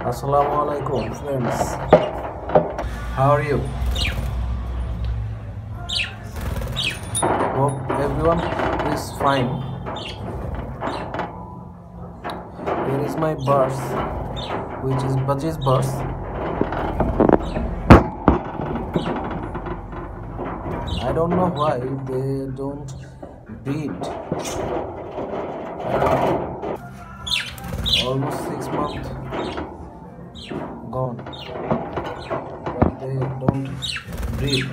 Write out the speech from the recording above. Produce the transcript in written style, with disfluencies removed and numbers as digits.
Assalamu alaikum friends. How are you? Hope everyone is fine. Here is my birds, which is Budgies birds. I don't know why they don't breed. Almost 6 months gone, but they don't breed.